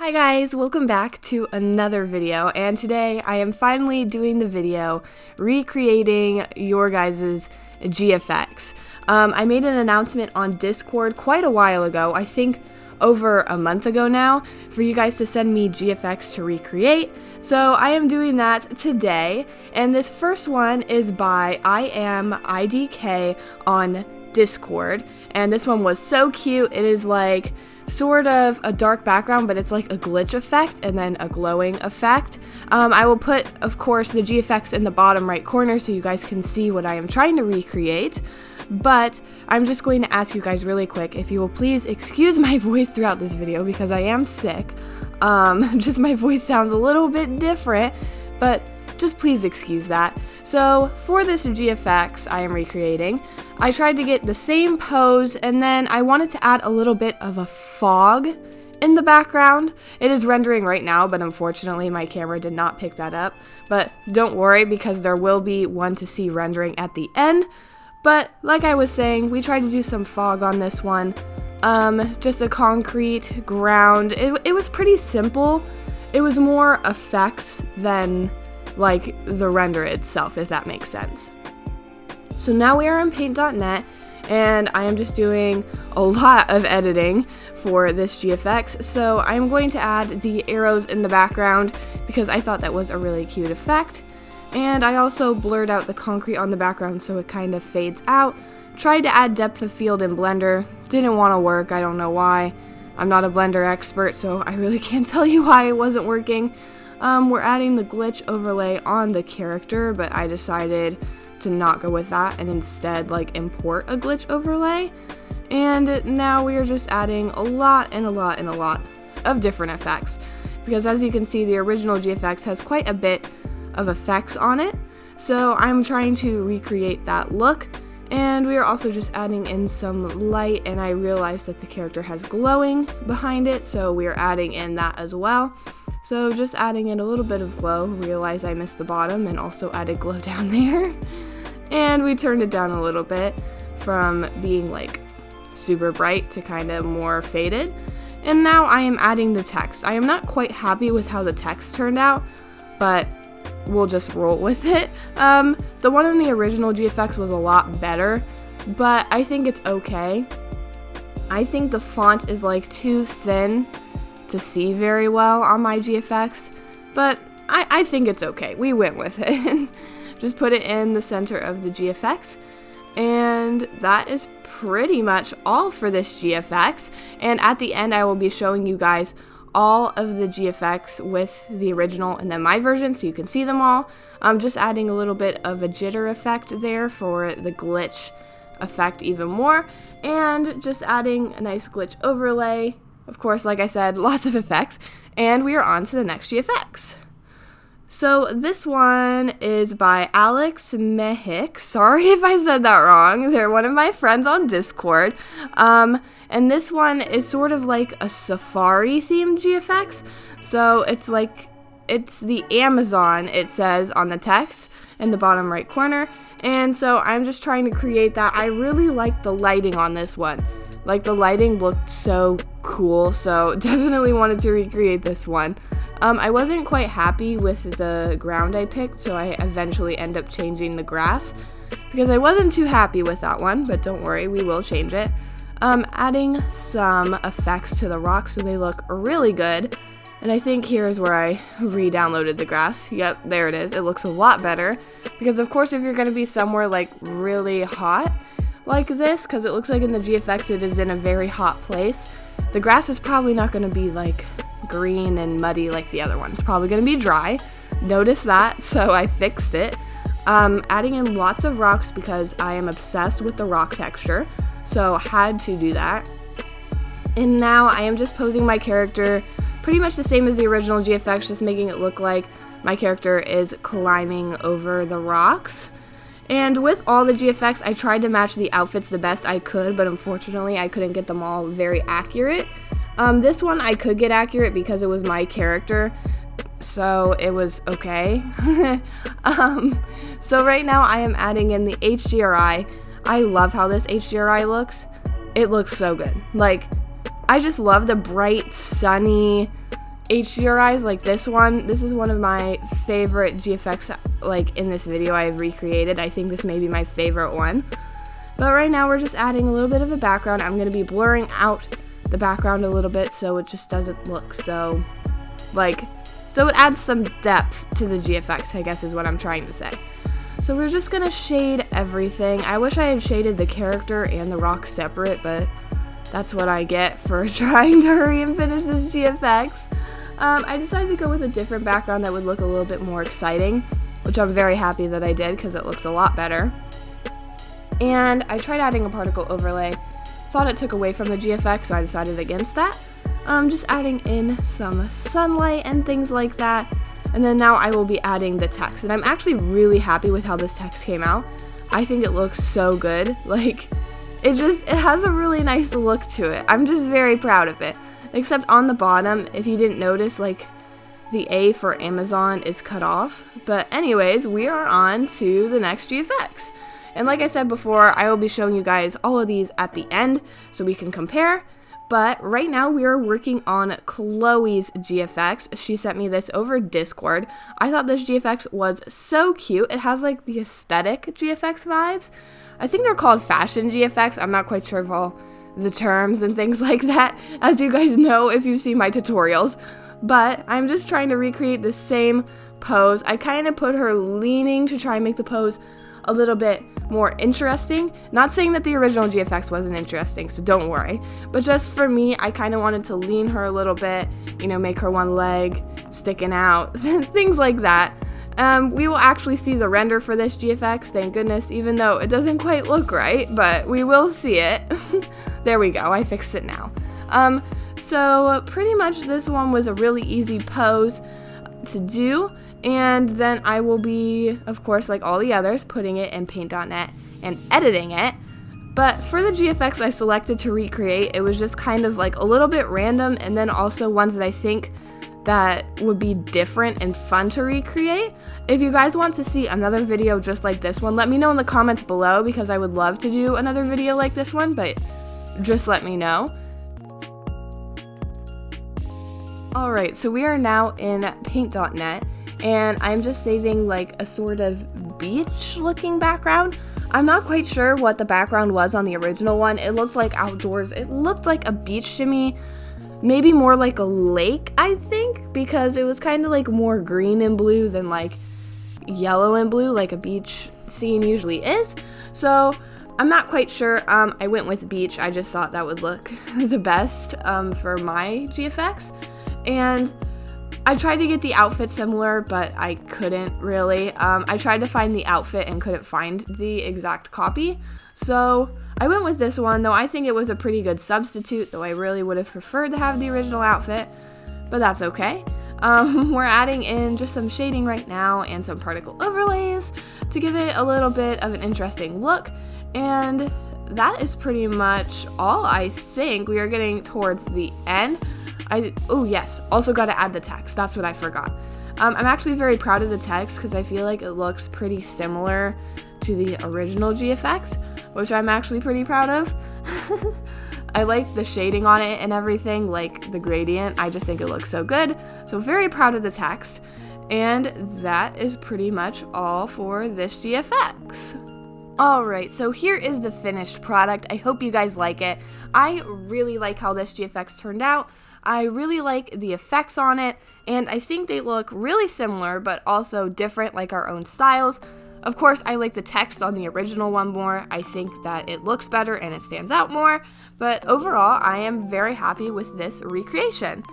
Hi guys, welcome back to another video, and today I am finally doing the video recreating your guys' GFX. I made an announcement on Discord quite a while ago, I think over a month ago now, for you guys to send me GFX to recreate, so I am doing that today, and this first one is by 𝐼𝐴𝐴𝐼𝐷𝐾 on Discord, and this one was so cute. It is like sort of a dark background, but it's like a glitch effect and then a glowing effect. I will put, of course, the GFX in the bottom right corner so you guys can see what I am trying to recreate, but I'm just going to ask you guys really quick if you will please excuse my voice throughout this video because I am sick. Just my voice sounds a little bit different, but just please excuse that. So for this GFX I am recreating, I tried to get the same pose, and then I wanted to add a little bit of a fog in the background. It is rendering right now, but unfortunately my camera did not pick that up. But don't worry, because there will be one to see rendering at the end. But like I was saying, we tried to do some fog on this one. Just a concrete ground. It was pretty simple. It was more effects than like the render itself, if that makes sense. So now we are on paint.net, and I am just doing a lot of editing for this GFX, so I'm going to add the arrows in the background because I thought that was a really cute effect. And I also blurred out the concrete on the background so it kind of fades out. Tried to add depth of field in Blender, didn't want to work, I don't know why. I'm not a Blender expert, so I really can't tell you why it wasn't working. We're adding the glitch overlay on the character, but I decided to not go with that and instead like import a glitch overlay. And now we are just adding a lot of different effects, because as you can see, the original GFX has quite a bit of effects on it, so I'm trying to recreate that look. And we are also just adding in some light, and I realized that the character has glowing behind it, so we are adding in that as well. So just adding in a little bit of glow. Realized I missed the bottom and also added glow down there. And we turned it down a little bit from being like super bright to kind of more faded. And now I am adding the text. I am not quite happy with how the text turned out, but we'll just roll with it. The one in the original GFX was a lot better, but I think it's okay. I think the font is like too thin to see very well on my GFX, but I think it's okay. We went with it. Just put it in the center of the GFX, and that is pretty much all for this GFX. And at the end I will be showing you guys all of the GFX with the original and then my version so you can see them all. I'm just adding a little bit of a jitter effect there for the glitch effect even more, and just adding a nice glitch overlay. Of course, like I said, lots of effects, and we are on to the next GFX. So this one is by 𝐼𝐴𝐴𝐼𝐷𝐾. Sorry if I said that wrong. They're one of my friends on Discord. And this one is sort of like a safari themed GFX. So it's the Amazon, it says on the text in the bottom right corner. And so I'm just trying to create that. I really like the lighting on this one. Like, the lighting looked so cool, so definitely wanted to recreate this one. I wasn't quite happy with the ground I picked, so I eventually end up changing the grass because I wasn't too happy with that one, but don't worry, we will change it. Adding some effects to the rocks so they look really good. And I think here's where I re-downloaded the grass. Yep, there it is. It looks a lot better because, of course, if you're going to be somewhere like really hot like this, because it looks like in the GFX it is in a very hot place, the grass is probably not going to be like green and muddy like the other one. It's probably going to be dry. Notice that, so I fixed it. Adding in lots of rocks because I am obsessed with the rock texture, so had to do that. And now I am just posing my character pretty much the same as the original GFX, just making it look like my character is climbing over the rocks. And with all the GFX, I tried to match the outfits the best I could, but unfortunately I couldn't get them all very accurate. This one I could get accurate because it was my character, so it was okay. So right now I am adding in the HDRI. I love how this HDRI looks. It looks so good. Like, I just love the bright, sunny, HDRIs like this one. This is one of my favorite GFX, like in this video I've recreated. I think this may be my favorite one. But right now we're just adding a little bit of a background. I'm going to be blurring out the background a little bit so it just doesn't look so, so it adds some depth to the GFX, I guess is what I'm trying to say. So we're just going to shade everything. I wish I had shaded the character and the rock separate, but that's what I get for trying to hurry and finish this GFX. I decided to go with a different background that would look a little bit more exciting, which I'm very happy that I did because it looks a lot better. And I tried adding a particle overlay, thought it took away from the GFX, so I decided against that. Just adding in some sunlight and things like that. And then now I will be adding the text. And I'm actually really happy with how this text came out. I think it looks so good. Like, it has a really nice look to it. I'm just very proud of it. Except on the bottom, if you didn't notice, like, the A for Amazon is cut off. But anyways, we are on to the next GFX. And like I said before, I will be showing you guys all of these at the end so we can compare. But right now we are working on Chloe's GFX. She sent me this over Discord. I thought this GFX was so cute. It has like the aesthetic GFX vibes. I think they're called fashion GFX. I'm not quite sure of all the terms and things like that, as you guys know if you've seen my tutorials. But I'm just trying to recreate the same pose. I kind of put her leaning to try and make the pose a little bit more interesting. Not saying that the original GFX wasn't interesting, so don't worry. But just for me, I kind of wanted to lean her a little bit, you know, make her one leg sticking out, things like that. We will actually see the render for this GFX, thank goodness, even though it doesn't quite look right, but we will see it. There we go, I fixed it now. So pretty much this one was a really easy pose to do. And then I will be, of course, like all the others, putting it in paint.net and editing it. But for the GFX I selected to recreate, it was just kind of like a little bit random, and then also ones that I think that would be different and fun to recreate. If you guys want to see another video just like this one, let me know in the comments below, because I would love to do another video like this one, but just let me know. Alright, so we are now in paint.net. And I'm just saving like a sort of beach looking background. I'm not quite sure what the background was on the original one. It looked like outdoors. It looked like a beach to me. Maybe more like a lake, I think, because it was kind of like more green and blue than like yellow and blue like a beach scene usually is. So I'm not quite sure. I went with beach. I just thought that would look the best for my GFX. And I tried to get the outfit similar, but I couldn't really. I tried to find the outfit and couldn't find the exact copy. So I went with this one, though I think it was a pretty good substitute, though I really would have preferred to have the original outfit, but that's okay. We're adding in just some shading right now and some particle overlays to give it a little bit of an interesting look. And that is pretty much all, I think. We are getting towards the end. Oh yes, also got to add the text. That's what I forgot. I'm actually very proud of the text because I feel like it looks pretty similar to the original GFX, which I'm actually pretty proud of. I like the shading on it and everything, like the gradient. I just think it looks so good. So very proud of the text. And that is pretty much all for this GFX. Alright, so here is the finished product. I hope you guys like it. I really like how this GFX turned out. I really like the effects on it, and I think they look really similar, but also different, like our own styles. Of course, I like the text on the original one more. I think that it looks better and it stands out more, but overall, I am very happy with this recreation.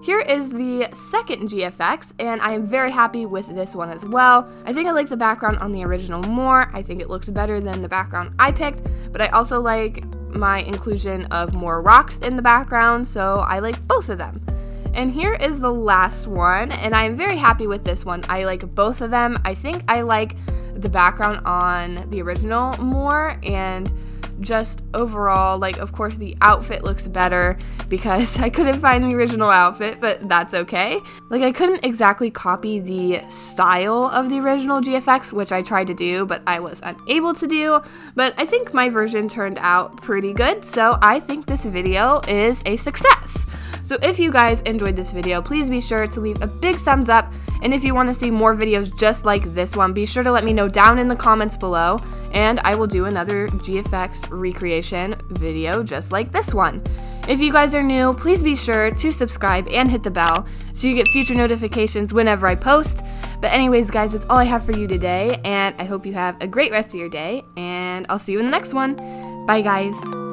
Here is the second GFX, and I am very happy with this one as well. I think I like the background on the original more. I think it looks better than the background I picked, but I also like my inclusion of more rocks in the background, so I like both of them. And here is the last one, and I'm very happy with this one. I like both of them. I think I like the background on the original more, and just overall, like, of course the outfit looks better because I couldn't find the original outfit, but that's okay. Like, I couldn't exactly copy the style of the original GFX, which I tried to do, but I was unable to do. But I think my version turned out pretty good, so I think this video is a success. So if you guys enjoyed this video, please be sure to leave a big thumbs up, and if you want to see more videos just like this one, be sure to let me know down in the comments below, and I will do another GFX recreation video just like this one. If you guys are new, please be sure to subscribe and hit the bell so you get future notifications whenever I post. But anyways, guys, that's all I have for you today, and I hope you have a great rest of your day, and I'll see you in the next one. Bye, guys.